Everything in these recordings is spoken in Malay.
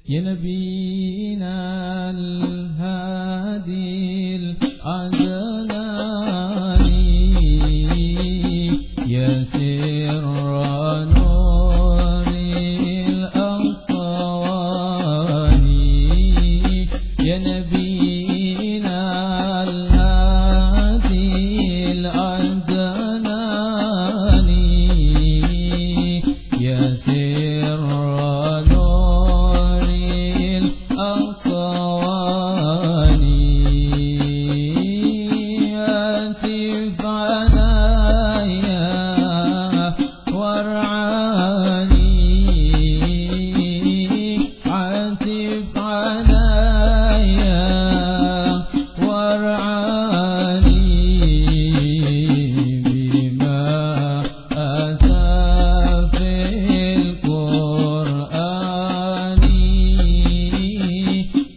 يا نبينا الهادي العدناني يا سر نور الأقواني يا نبينا الهادي العدناني يا سر نور الأقواني هاتف عنايا وارعاني عاتف عنايا وارعاني بما أتى في القرآن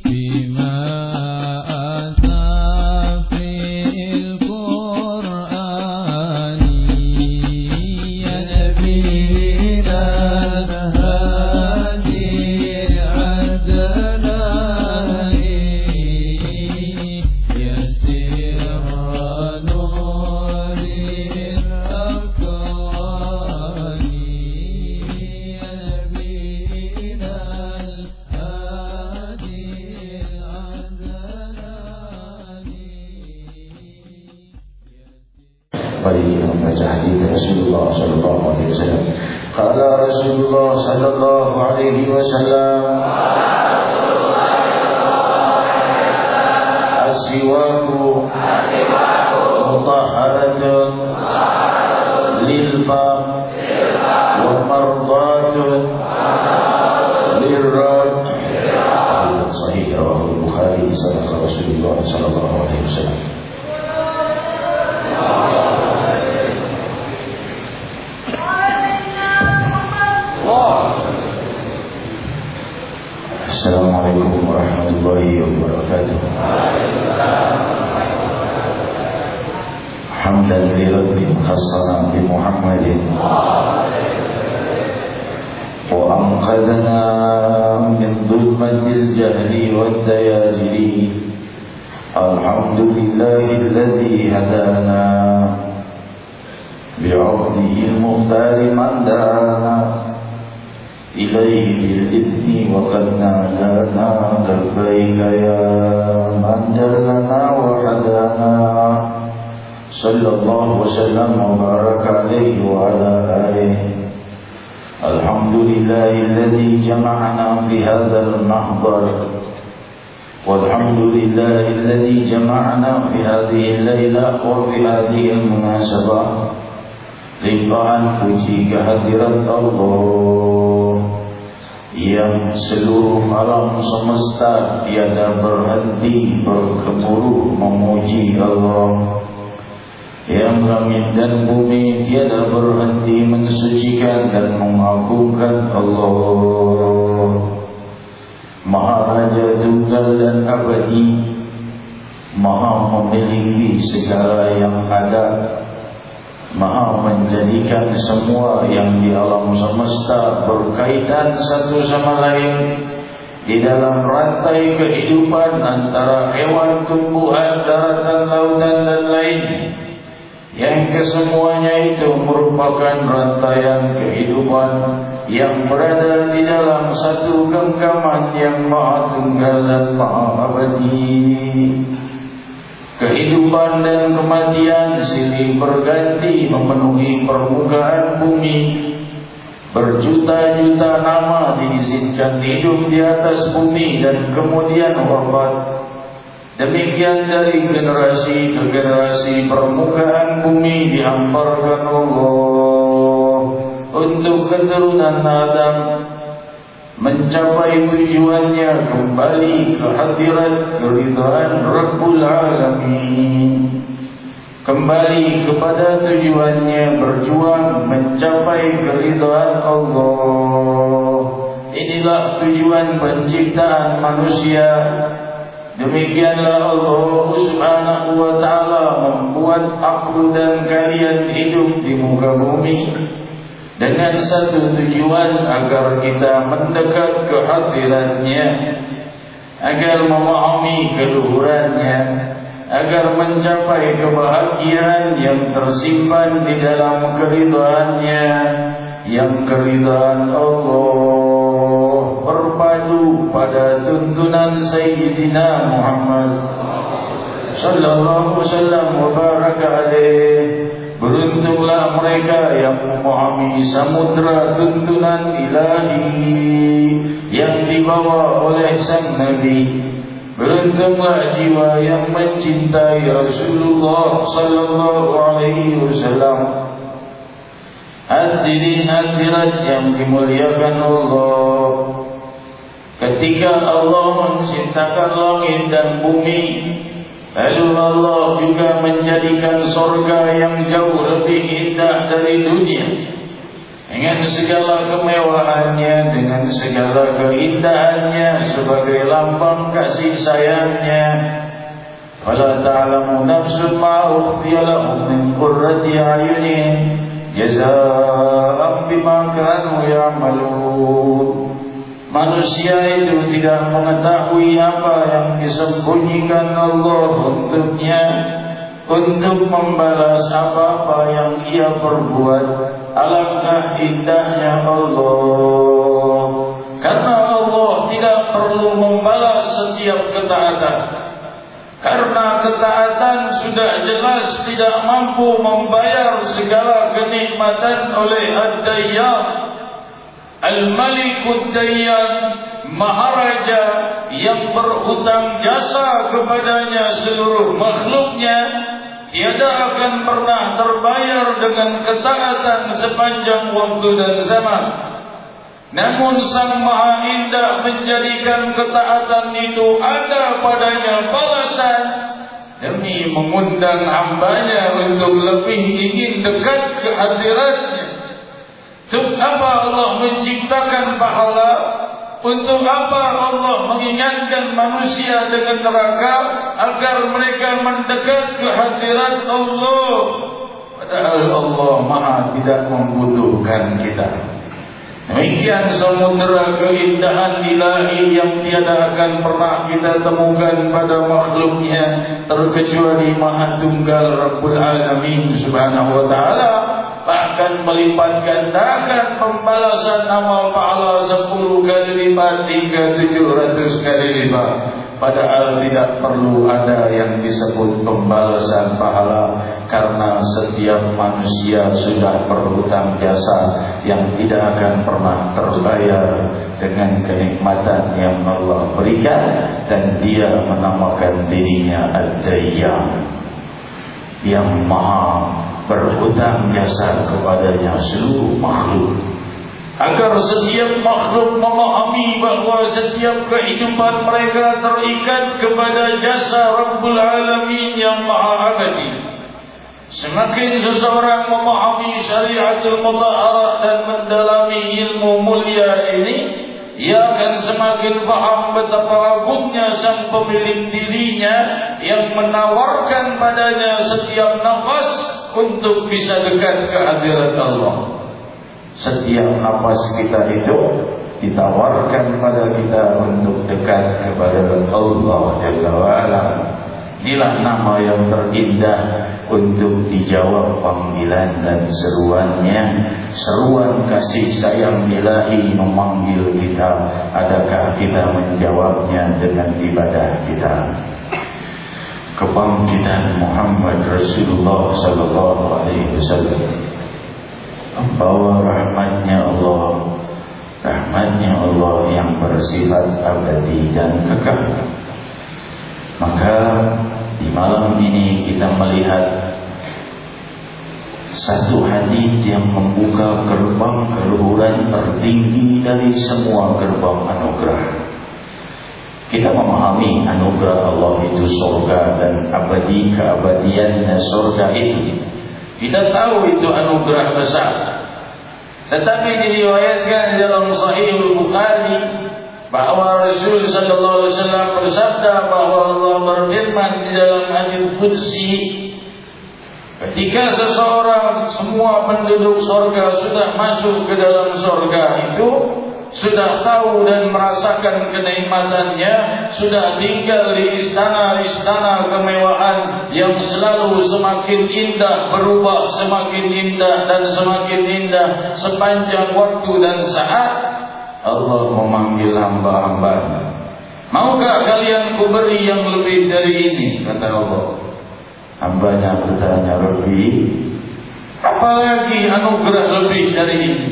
بما أتى في القرآن يا نبينا الهادي العدناني يا سر نور الأكوان يا نبينا الهادي العدناني. Mari kita membaca hadis Rasulullah sallallahu alaihi wasallam. Qala Rasulullah sallallahu alaihi wasallam, as-siwaku mutahharatun lil fam wa mardatun lirrad. Sahih rawahu Bukhari. Sadaqa Rasulullah sallallahu alaihi wasallam. Assalamualaikum warahmatullahi wabarakatuh. Hamdan lirabbin khassana bi Muhammadin wa anqadhana min dhulmatil jahli wad dayajiri. Alhamdulillahilladzi hadana bi'abdihi al-mukhtar man dana إليه بالإذن وقد نادانا لبيك يا من دلنا وحدانا صلى الله وسلم وبارك عليه وعلى آله. الحمد لله الذي جمعنا في هذا المحضر والحمد لله الذي جمعنا في هذه الليلة وفي هذه المناسبة. Limpahan puji kehadirat Allah yang seluruh alam semesta tiada berhenti bergemuruh memuji Allah, yang langit dan bumi tiada berhenti mensucikan dan mengagungkan Allah. Maha Raja Tunggal dan Abadi, Maha memiliki segala yang ada, Maha menjadikan semua yang di alam semesta berkaitan satu sama lain di dalam rantai kehidupan antara hewan, tumbuhan, daratan, lautan dan lain, yang kesemuanya itu merupakan rantaian kehidupan yang berada di dalam satu genggaman yang maha tunggal dan maha abadi. Kehidupan dan kematian silih berganti memenuhi permukaan bumi. Berjuta-juta nama diizinkan hidup di atas bumi dan kemudian wafat. Demikian dari generasi ke generasi permukaan bumi dihamparkan Allah untuk keturunan Adam mencapai tujuannya, kembali ke hadirat keridhaan Rabbul Alamin, kembali kepada tujuannya, berjuang mencapai keridhaan Allah. Inilah tujuan penciptaan manusia. Demikianlah Allah Subhanahu wa ta'ala membuat aku dan kalian hidup di muka bumi dengan satu tujuan agar kita mendekat ke hadiratnya, agar memahami keluhurannya, agar mencapai kebahagiaan yang tersimpan di dalam keridhaannya, yang keridhaan Allah berpadu pada tuntunan Sayyidina Muhammad sallallahu wasallam wa baraka alaihi. Beruntunglah mereka yang memahami samudra tuntunan ilahi yang dibawa oleh sang Nabi. Beruntunglah jiwa yang mencintai Rasulullah sallallahu alaihi wasallam. Hadirin hadirat yang dimuliakan Allah, ketika Allah menciptakan langit dan bumi, lalu Allah juga menjadikan surga yang jauh lebih indah dari dunia, dengan segala kemewahannya, dengan segala keindahannya, sebagai lambang kasih sayangnya. Fala ta'lamu nafsun ma ukhfiya lahum min qurrati a'yunin jazaa'an bima kanu ya'malun. Manusia itu tidak mengetahui apa yang disembunyikan Allah untuknya, untuk membalas apa-apa yang ia perbuat. Alangkah indahnya Allah, karena Allah tidak perlu membalas setiap ketaatan, karena ketaatan sudah jelas tidak mampu membayar segala kenikmatan oleh Ad-Dayyan, Al-Malikud Dayyan, Maharaja yang berhutang jasa kepadanya seluruh makhluknya, tiada akan pernah terbayar dengan ketaatan sepanjang waktu dan zaman. Namun Sang Maha Indah menjadikan ketaatan itu ada padanya balasan, demi mengundang hambanya untuk lebih ingin dekat ke hadiratnya. Untuk apa Allah menciptakan pahala? Untuk apa Allah mengingatkan manusia dengan neraka? Agar mereka mendekat ke hadirat Allah. Padahal Allah Maha tidak membutuhkan kita. Demikian samudera keindahan ilahi yang tiada akan pernah kita temukan pada makhluknya, terkecuali Maha Tunggal Rabbul Alamin Subhanahu wa ta'ala. Bahkan melipat gandakan pembalasan amal pahala 10 kali lipat hingga 700 kali lipat. Padahal tidak perlu ada yang disebut pembalasan pahala, karena setiap manusia sudah berhutang jasa yang tidak akan pernah terbayar dengan kenikmatan yang Allah berikan. Dan dia menamakan dirinya Ad-Dayyan, yang maha berhutang jasa kepadanya seluruh makhluk, agar setiap makhluk memahami bahawa setiap kehidupan mereka terikat kepada jasa Rabbul Alamin yang maha abadi. Semakin seseorang memahami syariatul mutahharah dan mendalami ilmu mulia ini, ia akan semakin paham betapa agungnya Sang Pemilik dirinya yang menawarkan padanya setiap nafas untuk bisa dekat ke hadirat Allah. Setiap nafas kita itu ditawarkan pada kita untuk dekat kepada Allah Jalla wa'ala. Inilah nama yang terindah untuk dijawab panggilan dan seruannya. Seruan kasih sayang ilahi memanggil kita. Adakah kita menjawabnya dengan ibadah kita? Kebangkitan Muhammad Rasulullah sallallahu alaihi wasallam membawa rahmatnya Allah yang bersifat abadi dan kekal. Maka di malam ini kita melihat satu hadis yang membuka gerbang keluhuran tertinggi dari semua gerbang anugerah. Kita memahami anugerah Allah itu surga dan abadi, keabadiannya surga itu. Kita tahu itu anugerah besar. Tetapi diriwayatkan dalam Sahih Al-Bukhari bahwa Rasul sallallahu alaihi wasallam bersabda bahwa Allah berfirman di dalam hadis qudsi, Ketika seseorang, semua penduduk surga sudah masuk ke dalam surga itu, sudah tahu dan merasakan kenikmatannya, sudah tinggal di istana-istana kemewahan yang selalu semakin indah, berubah semakin indah dan semakin indah sepanjang waktu dan saat, Allah memanggil hamba-hambanya. Maukah kalian kuberi yang lebih dari ini? Kata Allah. Hambanya bertanya, lebih? Apalagi anugerah lebih dari ini?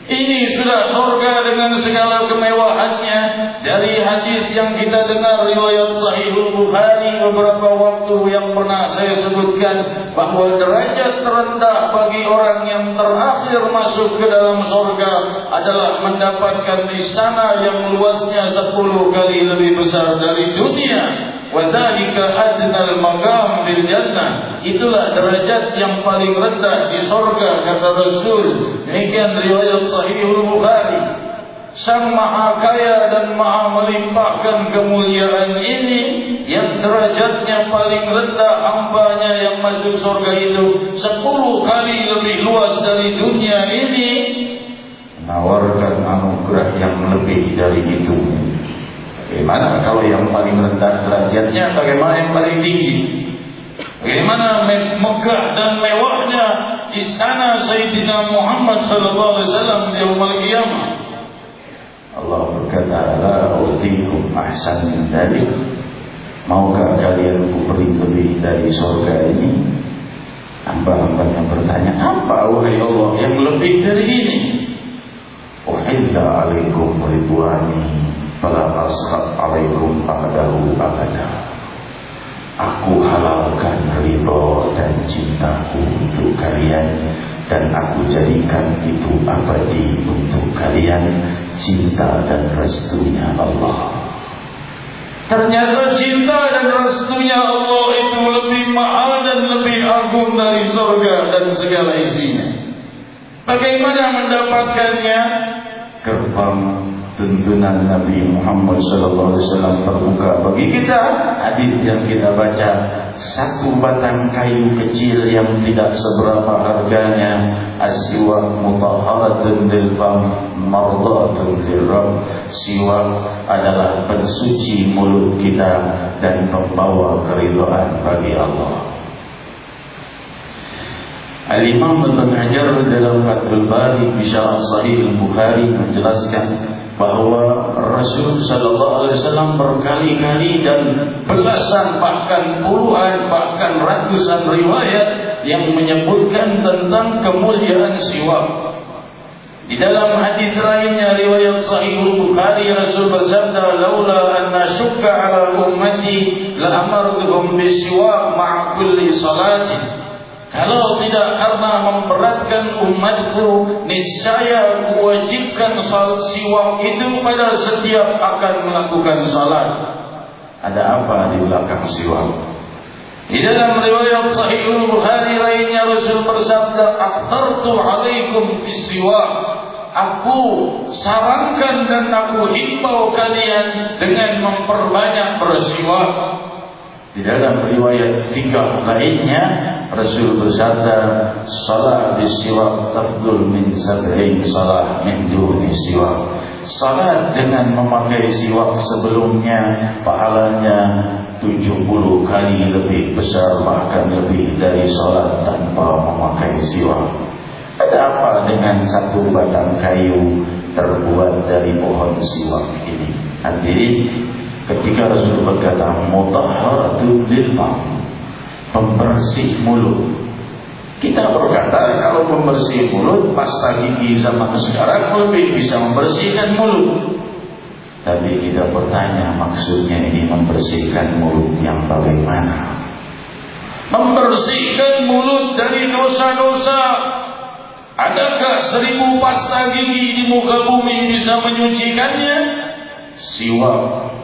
Ini sudah surga dengan segala kemewahannya. Dari hadis yang kita dengar riwayat Sahihul Bukhari beberapa waktu yang pernah saya sebutkan, bahwa derajat terendah bagi orang yang terakhir masuk ke dalam surga adalah mendapatkan istana yang luasnya 10 kali lebih besar dari dunia. Wadhalika adnal maqam bil jannah. Itulah derajat yang paling rendah di surga, kata Rasul. Demikian riwayat Sahihul Bukhari. Sang Maha Kaya dan Maha melimpahkan kemuliaan ini, yang derajatnya paling rendah hambanya yang masuk surga itu 10 kali lebih luas dari dunia ini, menawarkan anugerah yang lebih dari itu. Bagaimana kalau yang paling rendah derajatnya, bagaimana yang paling tinggi? Bagaimana megah dan mewahnya istana Sayyidina Muhammad sallallahu alaihi wasallam di yaumul qiyamah. Allah berkata, la utikum ahsan min dzalik. Maukah kalian kuberi lebih dari surga ini? Hamba-hamba yang bertanya, apa wahai Allah yang lebih dari ini? Uhilla alaikum ridwani fala askhab alaikum abadahu abada. Aku halalkan ridho dan cintaku untuk kalian, dan aku jadikan itu abadi untuk kalian, cinta dan restunya Allah. Ternyata cinta dan restunya Allah itu lebih mahal dan lebih agung dari surga dan segala isinya. Bagaimana mendapatkannya? Gerbang tuntunan Nabi Muhammad SAW terbuka bagi kita. Hadis yang kita baca, 1 batang kayu kecil yang tidak seberapa harganya, as-siwak mutahharatun lil fam mardatun lirrabb. Siwak adalah pensuci mulut kita dan membawa keridhaan bagi Allah. Al-Imam Ibn Hajar dalam Fathul Bari di Syarah Sahih Al-Bukhari menjelaskan bahwa Rasul sallallahu alaihi wasallam berkali-kali dan belasan bahkan puluhan bahkan ratusan riwayat yang menyebutkan tentang kemuliaan siwak. Di dalam hadis lainnya riwayat Sahih Al-Bukhari, Rasul bersabda, laula anna syukka ala ummati la amartuhum bisiwak ma'a kulli salatin. Kalau tidak karena memberatkan umatku, niscaya kuwajibkan salat siwak itu pada setiap akan melakukan salat. Ada apa di belakang siwak? Di dalam riwayat Sahih Bukhari lainnya Rasul bersabda, "Aqtartu 'alaikum bis-siwak." Aku sarankan dan aku himbau kalian dengan memperbanyak bersiwak. Di dalam riwayat fikih lainnya Rasul bersabda, salat bisiwak tafdul min sab'in salat min duni siwak. Salat dengan memakai siwak sebelumnya pahalanya 70 kali lebih besar, bahkan lebih dari salat tanpa memakai siwak. Ada apa dengan 1 batang kayu terbuat dari pohon siwak ini? Hadirin, ketika Rasul berkata mutahharatun lil fam, pembersih mulut. Kita berkata kalau pembersih mulut, pasta gigi zaman sekarang lebih bisa membersihkan mulut. Tapi kita bertanya, maksudnya ini membersihkan mulut yang bagaimana? Membersihkan mulut dari dosa-dosa. Adakah 1000 pasta gigi di muka bumi bisa menyucikannya? Siwak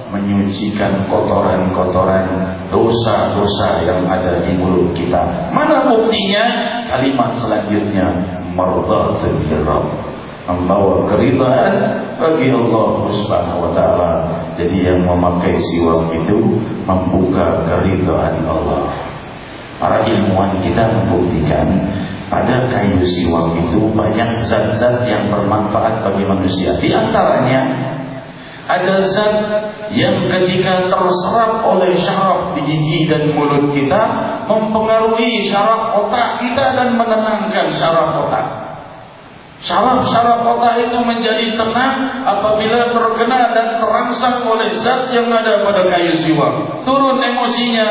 menyucikan kotoran-kotoran dosa-dosa yang ada di mulut kita. Mana buktinya? Kalimat selanjutnya, mardatun lirrabb, membawa keridhaan bagi Allah Subhanahu wa taala. Jadi yang memakai siwak itu membuka keridhaan Allah. Para ilmuwan kita membuktikan pada kayu siwak itu banyak zat-zat yang bermanfaat bagi manusia. Di antaranya ada zat yang ketika terserap oleh syaraf di gigi dan mulut kita mempengaruhi syaraf otak kita dan menenangkan syaraf otak. Syaraf otak itu menjadi tenang apabila terkena dan terangsang oleh zat yang ada pada kayu siwak. Turun emosinya.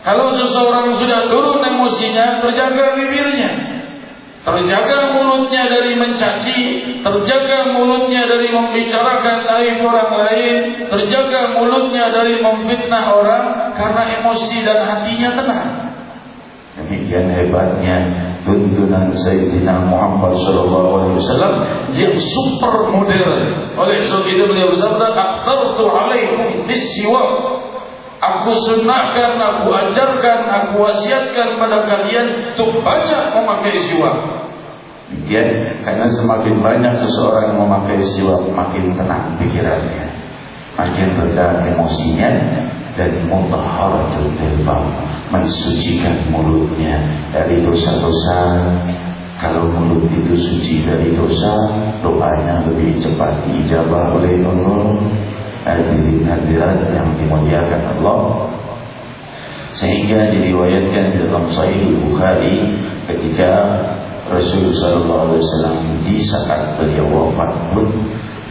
Kalau seseorang sudah turun emosinya, terjaga bibirnya, terjaga mulutnya dari mencaci, terjaga mulutnya dari membicarakan aib orang lain, terjaga mulutnya dari memfitnah orang, karena emosi dan hatinya tenang. Demikian hebatnya tuntunan Sayyidina Muhammad SAW yang super modern. Oleh sebab itu beliau bersabda, "Aqtartu alaikum bis-siwak." Aku sunnahkan, aku ajarkan, aku wasiatkan pada kalian untuk banyak memakai siwak. Demikian, karena semakin banyak seseorang memakai siwak, makin tenang pikirannya, makin reda emosinya, dan mutahharatul qalb, mensucikan mulutnya dari dosa-dosa. Kalau mulut itu suci dari dosa, doanya lebih cepat diijabah oleh Allah. Hadirin-hadirat yang dimuliakan Allah, sehingga diriwayatkan dalam Sahih Bukhari ketika Rasulullah SAW di saat beliau wafat pun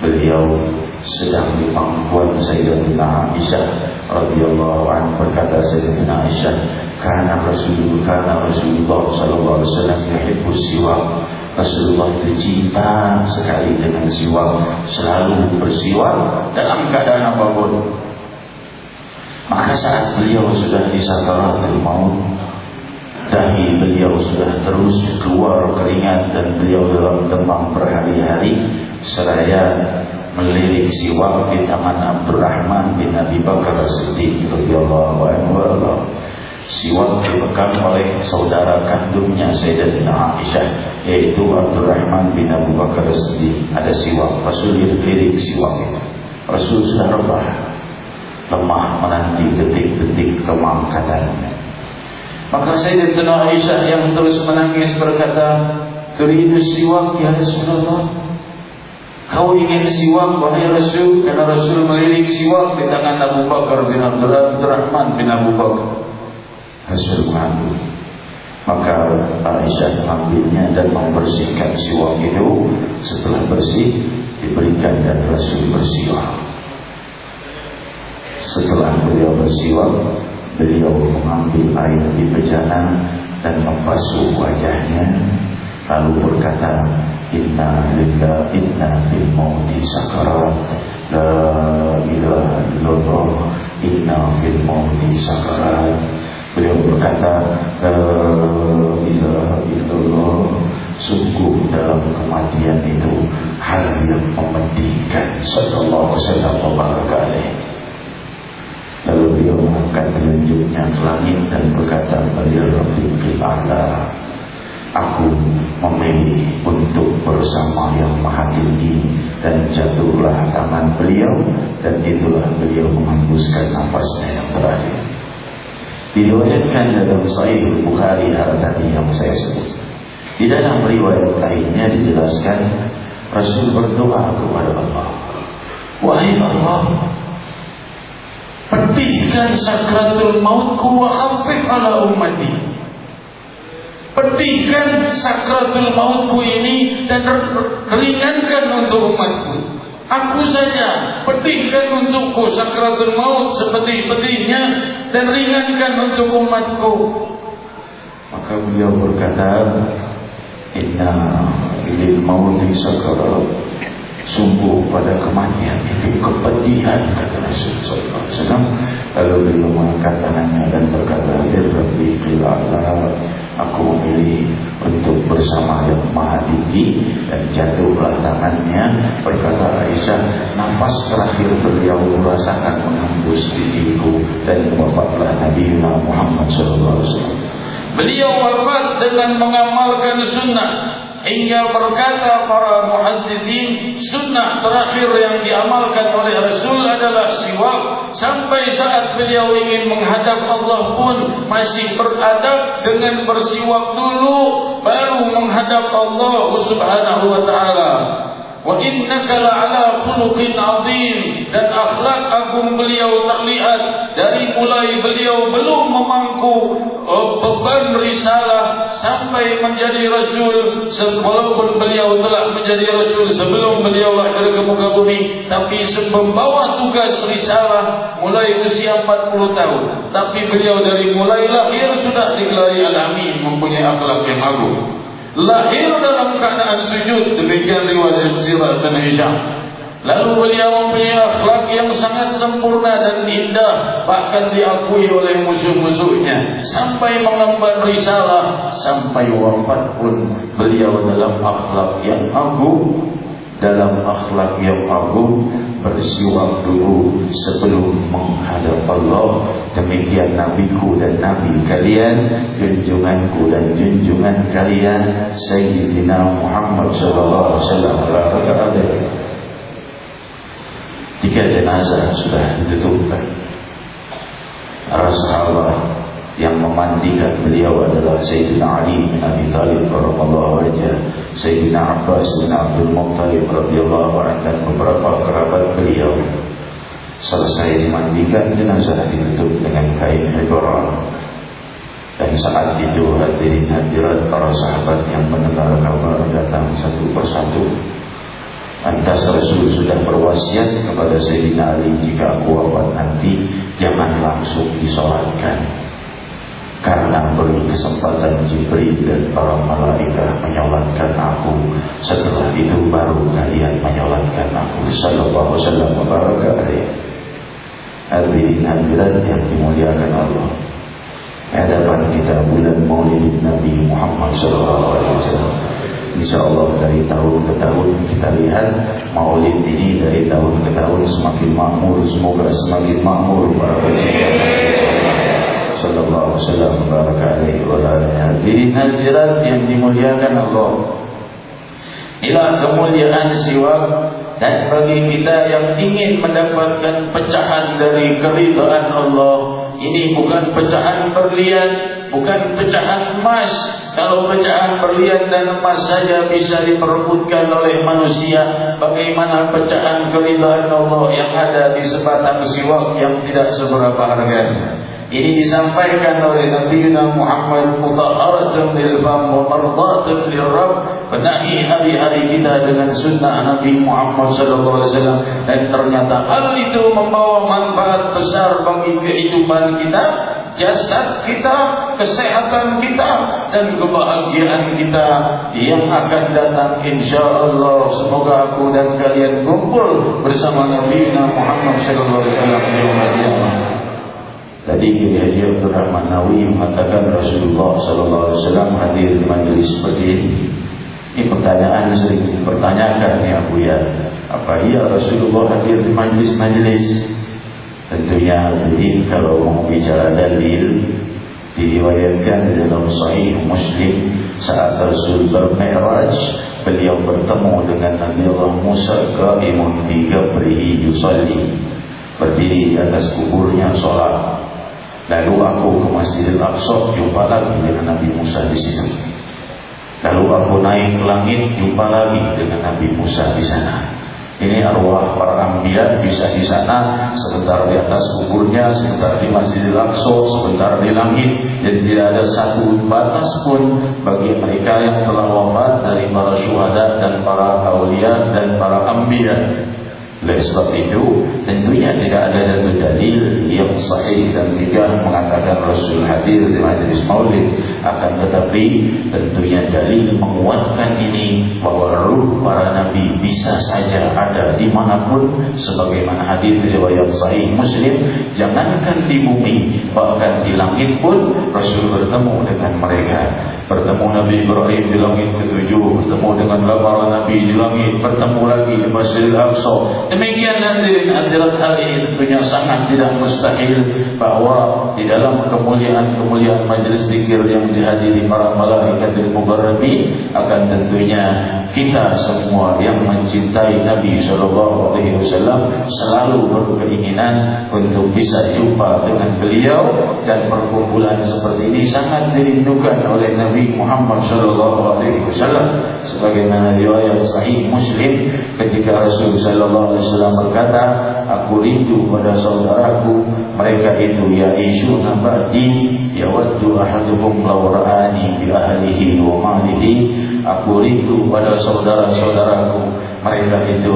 beliau sedang di pangkuan Sayyidatina Aisyah radhiyallahu anha. Berkata Sayyidatina Aisyah, karena Rasulullah SAW yuhibbu siwak. Rasulullah itu cinta sekali dengan siwak, selalu bersiwak dalam keadaan apapun. Maka saat beliau sudah di sakaratul maut, dahi beliau sudah terus keluar keringat dan beliau dalam demam berhari-hari, seraya melirik siwak di tangan Abdurrahman bin Abi Bakar As-Siddiq radhiyallahu anhu. Siwak dipegang oleh saudara kandungnya Sayyidatina Aisyah, yaitu Abdurrahman bin Abu Bakar As-Siddiq. Ada siwak, Rasul lirik siwak itu. Rasul sudah lemah menanti detik-detik kemangkatannya. Maka Sayyidatina Aisyah yang terus menangis berkata, "Turidu siwak ya Rasulullah?" Kau ingin siwak wahai Rasul? Karena Rasul melirik siwak di tangan Abu Bakar bin Abdurrahman bin Abu Bakar. Rasul mengambil. Maka Aisyah mengambilnya dan membersihkan siwak itu. Setelah bersih diberikan dan Rasul bersiwak. Setelah beliau bersiwak, beliau mengambil air di bejana dan membasuh wajahnya, lalu berkata, "Inna lillahi inna fil mauti sakarat, la ilaha illallah, inna fil mauti sakarat." Beliau berkata, "La ilaha illallah, sungguh dalam kematian itu hal yang mementingkan." Sallallahu alaihi wasallam. Lalu beliau mengangkat telunjuknya ke langit dan berkata, "Beliau rafiqil a'la." Aku memilih untuk bersama yang maha tinggi, dan jatuhlah tangan beliau, dan itulah beliau menghembuskan nafasnya yang terakhir. Diriwayatkan dalam Sahih Bukhari hal tadi yang saya sebut. Di dalam riwayat lainnya dijelaskan Rasul berdoa kepada Allah, "Wahai Allah, pedihkan sakratul mautku wa khafif ala ummati." Pedihkan sakratul mautku ini dan ringankan untuk umatku. Aku saja, pedihkan untukku sakratul maut sepedih-pedihnya dan ringankan untuk umatku. Maka beliau berkata, "Inna lil mauti sakarat." Sungguh pada kematian itu kepedihan, kata Rasulullah SAW. Lalu beliau mengangkat tangannya dan berkata, "Rafiqil a'la." Aku memilih untuk bersama yang maha tinggi, dan jatuhlah tangannya. Berkata Aisyah, nafas terakhir beliau merasakan menghembus pipiku, dan wafatlah Nabi Muhammad SAW. Beliau wafat dengan mengamalkan sunnah, hingga berkata para muhadditsin, sunnah terakhir yang diamalkan oleh Rasul adalah siwak, sampai saat beliau ingin menghadap Allah pun masih beradab dengan bersiwak dulu, baru menghadap Allah Subhanahu wa taala. Wa innaka la'ala khuluqin 'azim, dan akhlak agung beliau terlihat dari mulai beliau belum memangku beban risalah sampai menjadi rasul. Walaupun beliau telah menjadi rasul sebelum beliau lahir ke muka bumi, tapi membawa tugas risalah mulai usia 40 tahun. Tapi beliau dari mulai lahir sudah digelari Al-Amin, mempunyai akhlak yang agung. Lahir dalam keadaan sujud, demikian riwayat Sirah dan Hisham. Lalu beliau mempunyai akhlak yang sangat sempurna dan indah, bahkan diakui oleh musuh-musuhnya. Sampai mengemban risalah, sampai wafat pun beliau dalam akhlak yang agung. Dalam akhlak yang agung, bersiwak dulu sebelum menghadap Allah. Demikian nabiku dan nabi kalian, junjunganku dan junjungan kalian, Sayyidina Muhammad sallallahu alaihi wasallam. 3 jenazah sudah ditutupkan. Para sahabat yang memandikan beliau adalah Sayyidina Ali bin Abi Thalib radhiyallahu anhu, Sayyidina Abbas bin Abdul Muttalib radhiyallahu anhu, dan beberapa kerabat beliau. Selesai dimandikan, jenazah ditutup dengan kain hibran. Dan saat itu hadirin hadirat para sahabat yang mendengar kabar datang satu persatu. Lantas Rasul sudah berwasiat kepada Sayyidina Ali, jika aku wafat nanti jangan langsung disolatkan, karena beri kesempatan Jibril dan para malaikat menyolatkan aku. Setelah itu baru kalian menyolatkan aku. Sallallahu alaihi wasallam wa baraka alaihi. Hadirin hadirat yang dimuliakan Allah, hadapan kita bulan Maulid Nabi Muhammad sallallahu alaihi wasallam. InsyaAllah dari tahun ke tahun kita lihat Maulid ini dari tahun ke tahun semakin makmur. Semoga semakin makmur para pencinta sallallahu alaihi wasallam baraka alaihi wa alihi. Hadirin hadirat yang dimuliakan Allah, inilah kemuliaan siwak. Dan bagi kita yang ingin mendapatkan pecahan dari keridhaan Allah, ini bukan pecahan berlian, bukan pecahan emas. Kalau pecahan berlian dan emas saja bisa diperebutkan oleh manusia, bagaimana pecahan keridhaan Allah yang ada di sebatang siwak yang tidak seberapa harganya. Ini disampaikan oleh Nabi Muhammad, mutahharatun lil fam wa mardatun lir rabb. Benahi hari-hari kita dengan sunnah Nabi Muhammad sallallahu alaihi wasallam, dan ternyata hal itu membawa manfaat besar bagi kehidupan kita, jasad kita, kesehatan kita, dan kebahagiaan kita yang akan datang insyaallah. Semoga aku dan kalian kumpul bersama Nabi Muhammad sallallahu alaihi wasallam di Madinah. Tadi Kiai Haji Abdul Rahman Nawawi mengatakan Rasulullah sallallahu alaihi wasallam hadir di majelis seperti ini. Ini pertanyaan sering dipertanyakan ya Buya. Apa iya Rasulullah hadir di majelis-majelis? Tentunya jadi kalau mau bicara dalil, diriwayatkan dalam Sahih Muslim saat Rasul bermi'raj, beliau bertemu dengan Nabi Allah Musa qa'imun fi qabrihi yusalli, berdiri di atas kuburnya sholat. Lalu aku ke Masjidil Aqsa, jumpa lagi dengan Nabi Musa di situ. Lalu aku naik ke langit, jumpa lagi dengan Nabi Musa di sana. Ini arwah para anbiya bisa di sana, sebentar di atas kuburnya, sebentar di Masjidil Aqsa, sebentar di langit. Jadi tidak ada satu batas pun bagi mereka yang telah wafat dari para syuhada dan para aulia dan para anbiya. Oleh sebab itu tentunya tidak ada satu dalil yang sahih dan tegas mengatakan Rasul hadir di majlis maulid. Akan tetapi tentunya dalil menguatkan ini, bahwa ruh para nabi bisa saja ada dimanapun, sebagaimana hadis riwayat Sahih Muslim. Jangankan di bumi, bahkan di langit pun Rasul bertemu dengan mereka. Bertemu Nabi Ibrahim di langit ke-7, bertemu dengan para nabi di langit, bertemu lagi di Masjidil Aqsa. Demikian hadirin hadirat, hal ini tentunya sangat tidak mustahil bahwa di dalam kemuliaan majelis zikir yang dihadiri para malaikatul muqarrabin akan tentunya kita semua yang mencintai Nabi sallallahu alaihi wasallam selalu berkeinginan untuk bisa jumpa dengan beliau, dan perkumpulan seperti ini sangat dirindukan oleh Nabi Muhammad sallallahu alaihi wasallam. Sebagaimana riwayat sahih Muslim ketika Rasul sallallahu alaihi wasallam berkata, aku rindu pada saudaraku, mereka itu ya'ishuna ba'di yawaddu ahaduhum law ra'ani bi ahlihi wa malihi. Aku rindu pada saudara-saudaraku, mereka itu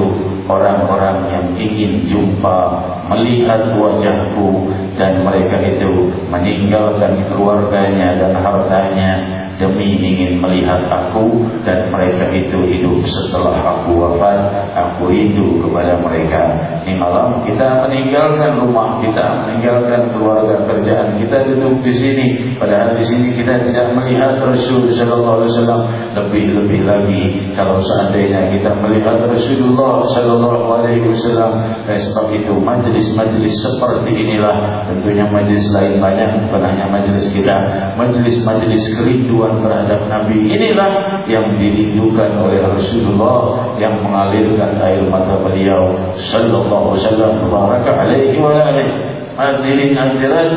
orang-orang yang ingin jumpa, melihat wajahku, dan mereka itu meninggalkan keluarganya dan hartanya demi ingin melihat aku, dan mereka itu hidup setelah aku wafat. Aku rindu kepada mereka. Ini malam kita meninggalkan rumah kita, meninggalkan keluarga, kerjaan kita, duduk di sini. Padahal di sini kita tidak melihat Rasul sallallahu alaihi wasallam. Lebih-lebih lagi kalau seandainya kita melihat Rasulullah sallallahu alaihi wasallam. Sebab itu majelis-majelis seperti inilah, tentunya majelis lain banyak, bukan hanya majelis kita, majelis-majelis kerinduan terhadap Nabi inilah yang dirindukan oleh Rasulullah, yang mengalirkan air mata beliau sallallahu alaihi wasallam baraka alaihi wa alihi. Hadirin hadirat,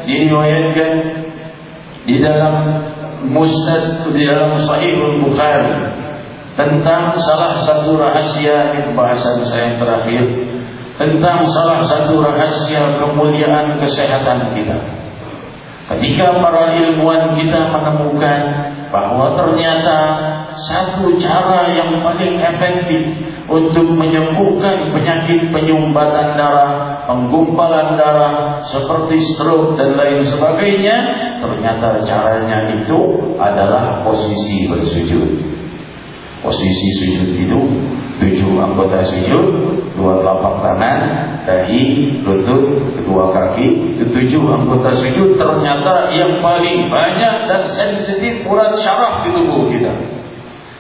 diriwayatkan di dalam Musnad, di dalam Sahih Bukhari tentang salah satu rahasia, ini pembahasan saya yang terakhir, tentang salah satu rahasia kemuliaan kesehatan kita. Ketika para ilmuwan kita menemukan bahwa ternyata satu cara yang paling efektif untuk menyembuhkan penyakit penyumbatan darah, penggumpalan darah seperti stroke dan lain sebagainya, ternyata caranya itu adalah posisi bersujud. Posisi sujud itu 7 anggota sujud, 2 telapak tangan, dahi, lutut, kedua kaki. Itu 7 anggota sujud ternyata yang paling banyak dan sensitif urat syaraf di tubuh kita.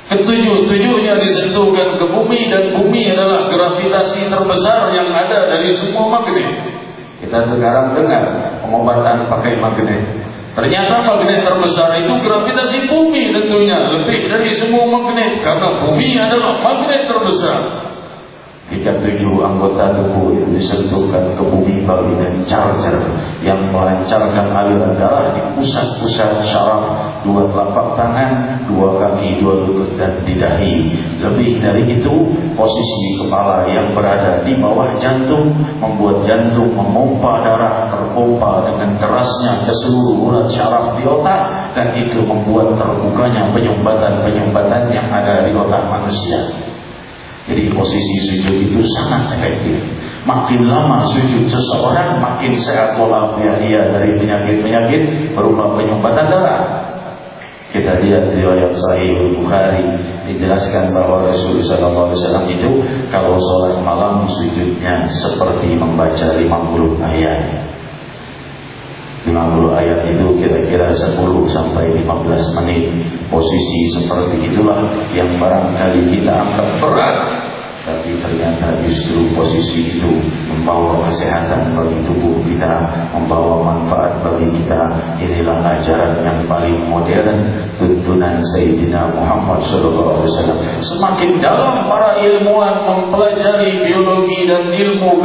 Ketujuh-tujuhnya disentuhkan ke bumi, dan bumi adalah gravitasi terbesar yang ada dari semua magnet. Kita sekarang dengar pengobatan pakai magnet. Ternyata magnet terbesar itu gravitasi bumi, tentunya lebih dari semua magnet, karena bumi adalah magnet terbesar. Jika 7 anggota tubuh itu disentuhkan ke bumi bagian charger yang melancarkan aliran darah di pusat-pusat syaraf, 2 telapak tangan, 2 kaki, 2 lutut, dan di dahi. Lebih dari itu, posisi kepala yang berada di bawah jantung membuat jantung memompa darah, terpompa dengan derasnya ke seluruh urat syaraf di otak, dan itu membuat terbukanya penyumbatan-penyumbatan yang ada di otak manusia. Jadi posisi sujud itu sangat efektif. Makin lama sujud seseorang, makin sehat walafiat ia dari penyakit-penyakit berupa penyumbatan darah. Kita lihat riwayat Sahih Bukhari dijelaskan bahwa Rasulullah SAW itu kalau sholat malam sujudnya seperti membaca 50 ayat. 50 ayat itu kira-kira 10 sampai 15 menit. Posisi seperti itulah yang barangkali kita anggap berat, tapi ternyata justru posisi itu membawa kesehatan bagi tubuh kita, membawa manfaat bagi kita. Inilah ajaran yang paling modern, tuntunan Sayyidina Muhammad SAW. Semakin dalam para ilmuwan mempelajari biologi dan ilmu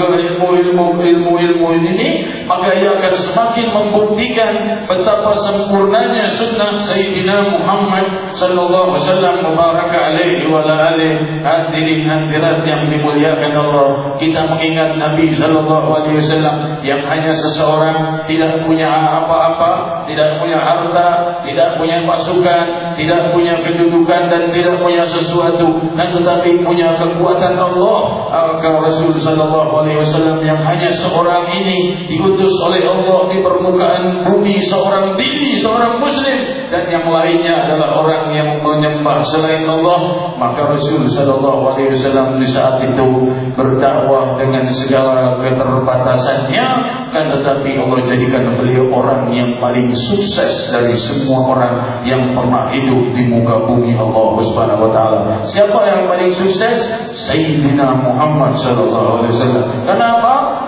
ini, maka ia akan semakin membuktikan betapa sempurnanya sunnah Sayyidina Muhammad sallallahu alaihi wasallam mubaraka alaihi wa ala alihi. Hadirin hadirat yang dimuliakan Allah, kita mengingat Nabi sallallahu alaihi wasallam yang hanya seseorang, tidak punya apa-apa, tidak punya harta, tidak punya pasukan, tidak punya kedudukan, dan tidak punya sesuatu, dan tetapi punya kekuatan Allah. Rasul sallallahu alaihi wasallam yang hanya seorang ini diutus oleh Allah di permukaan bumi, seorang diri, seorang muslim, dan yang lainnya adalah orang yang menyembah selain Allah. Maka Rasul sallallahu alaihi wasallam di saat itu berdakwah dengan segala keterbatasannya, kan tetapi Allah jadikan beliau orang yang paling sukses dari semua orang yang pernah hidup di muka bumi Allah Subhanahu wa taala. Siapa yang paling sukses? Sayyidina Muhammad sallallahu alaihi wasallam. Kenapa?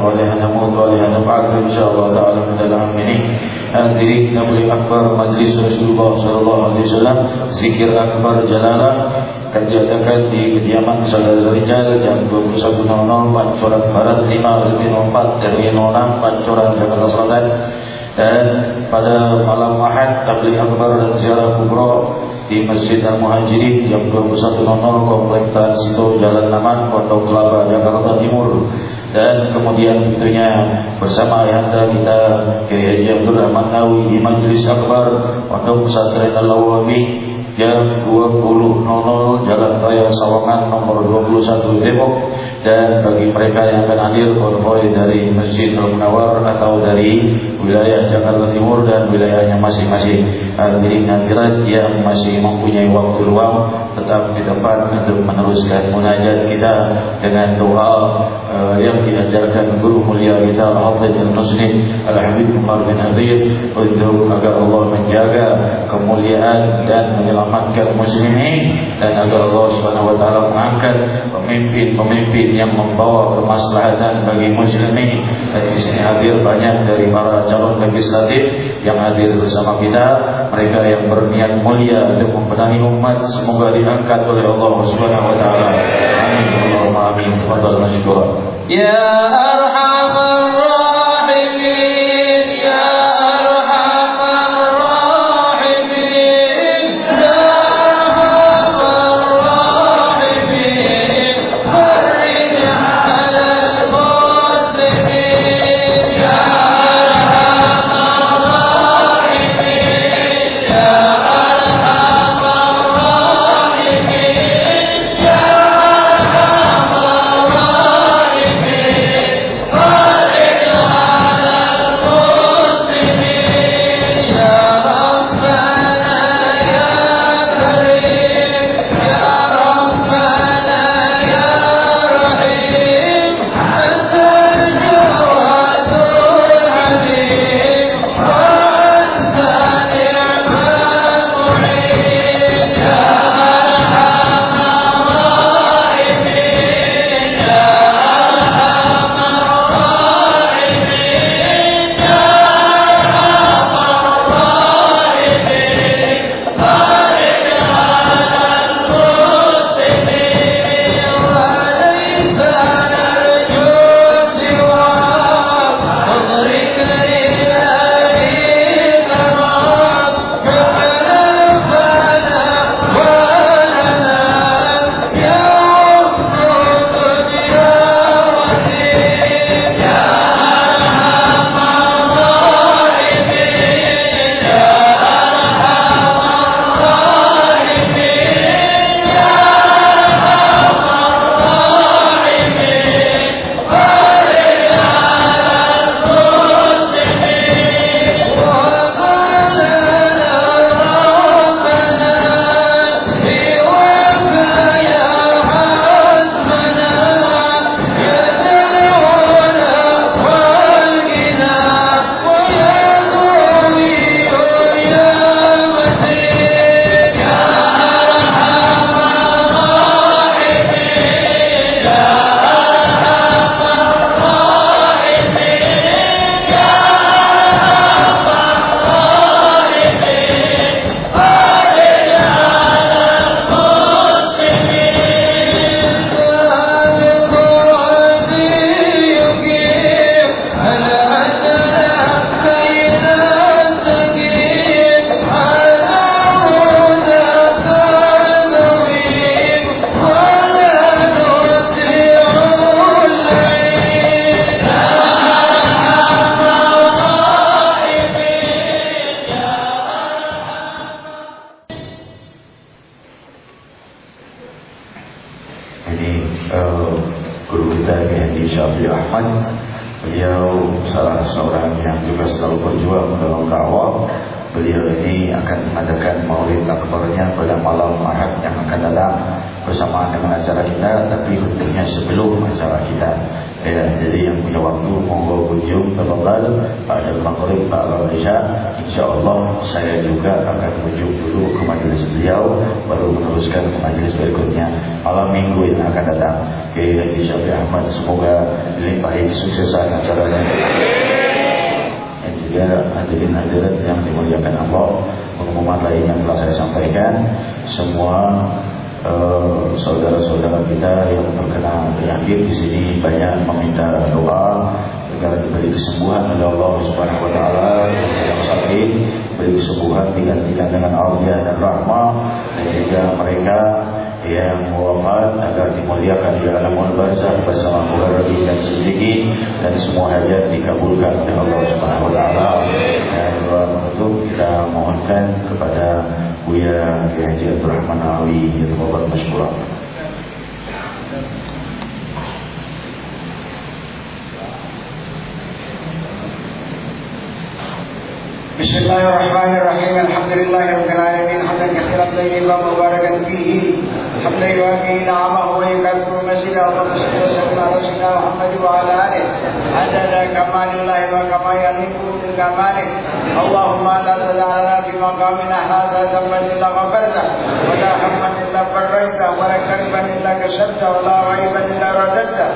oleh anak muda, oleh anak bangsa insyaallah taala dalam ini. Hadirin Nabi Akbar Majlis Rasulullah sallallahu alaihi wasallam, zikir akbar jalalah akan diadakan di kediaman Saudara Rijal jam 21.00 Pancoran Barat 5/4 RW 06 Pancoran Jakarta Selatan. Dan pada malam Ahad tabligh akbar dan ziarah kubra di Masjid Al-Muhajirin jam 21.00 Komplek Tan Sito Jalan Laman Pondok Kelapa Jakarta Timur. Dan kemudian tentunya bersama ayahanda kita Kiai Haji Abdul Rahman Nawawi di Majlis Akbar Pondok Pesantren Al-Lawawi jam 20.00 Jalan Raya Sawangan nomor 21 Depok. Dan bagi mereka yang akan hadir konvoi dari Masjid Al-Munawwar atau dari wilayah Jakarta Timur dan wilayahnya masing-masing, hadirin hadirat yang masih mempunyai waktu luang tetap di tempat untuk meneruskan munajat kita dengan doa yang diajarkan guru mulia kita Al-Hafidz Al-Muslim Al-Habib Umar bin Habib, untuk agar Allah menjaga kemuliaan dan menyelamatkan muslimin, dan agar Allah Subhanahu wa taala mengangkat pemimpin-pemimpin yang membawa kemaslahatan bagi muslimin. Dan di sini hadir banyak dari para calon legislatif yang hadir bersama kita, mereka yang berniat mulia untuk membenahi umat, semoga diangkat oleh Allah Subhanahu wa taala. Amin. Allahumma amin. Fadhal masykur. Ya arhamar rahimin, ya arhamar rahimin, ya arhamar rahimin, farij 'alal muslimin, ya arhamar rahimin, ya arhamar rahimin, ya arhamar rahimin, farij 'alal muslimin, ya Rabbana ya Karim, ya Rabbana ya Rahim, antal jawadul halim, wa anta ni'mal mu'in, ya arhamar rahimin, ya arhamar rahimin, ya arhamar rahimin, farij 'alal muslimin, wa laysa narju siwak, fadrik lillahi karam, kamalana wa lana, ya Rabbul ya Wahid, ya arhamar rahimin, ya arhamar rahimin, ya arhamar rahimin, farij 'alal muslimin, wa qulana rabbana biwaffa ya hasbana, ya jalwala wal ghina, wa ya qawiyyu ya matin, ya arhamar rahimin, ya arhamar rahimin, ya arhamar rahimin, farij 'alal muslimin, al-Qur'ani yukim, al-adna bayna sakin, al-huda tanwim, wa la nuti'ul ayn, ya arhamar rahimin, ya Ini guru kita Haji Syafiq Ahmad. Beliau salah seorang yang juga selalu berjuang dalam dakwah. Beliau ini akan mengadakan maulid akbarnya pada malam Ahad yang akan datang bersamaan dengan acara kita, tapi tentunya sebelum acara kita. Ya, jadi yang punya waktu monggo kunjung tafadhal pada maghrib pada isya. Insyaallah saya juga akan kunjung dulu ke majelis beliau, baru meneruskan ke majelis berikutnya malam minggu yang akan datang. Kiai Haji Syafiq Ahmad, semoga dilimpahi kesuksesan acaranya. Dan juga hadirin hadirat yang dimuliakan Allah, pengumuman lain yang telah saya sampaikan, semua saudara-saudara kita yang terkena penyakit di sini banyak meminta doa agar diberi kesembuhan oleh Allah Subhanahu wa taala, yang sedang sakit beri kesembuhan digantikan dengan afiat dan rahmah, dan juga mereka yang wafat agar dimuliakan di alamul barzakh bersama muqarrabin dan siddiqin, dan semua hajat dikabulkan oleh Allah Subhanahu wa taala. Dan doa penutup kita mohonkan kepada Buya Kiai Haji Abdul Rahman Alawi, tafadhal masykuran. Bismillahirrahmanirrahim. Alhamdulillahirabbil alamin hamdan katsiran thayyiban mubarakan fihi hamdan yuwafi ni'amahu wa yukaffiru mazidahu wa sallallahu ala sayyidina Muhammad wa ala alihi adada kamalillahi wa kama yaliqu bil kamali. Allahumma la tad'alna fi maqamina hadha dhanban illa ghafarta wa la hamman illa farajta wa la karban illa kasharta wa la ghaiban illa radadta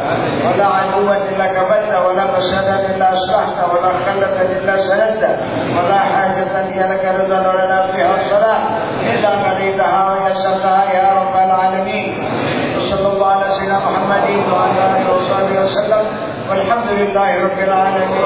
wa la aduwan illa kabatta wa la fasadan illa aslahta wa la khallatan illa sanadta ولا حاجة هي لك رضا ولنا فيها الصلاة إلا قضيتها ويسرتها يا رب العالمين. وصلى الله على سيدنا محمد وعلى آله وصحبه وسلم والحمد لله رب العالمين.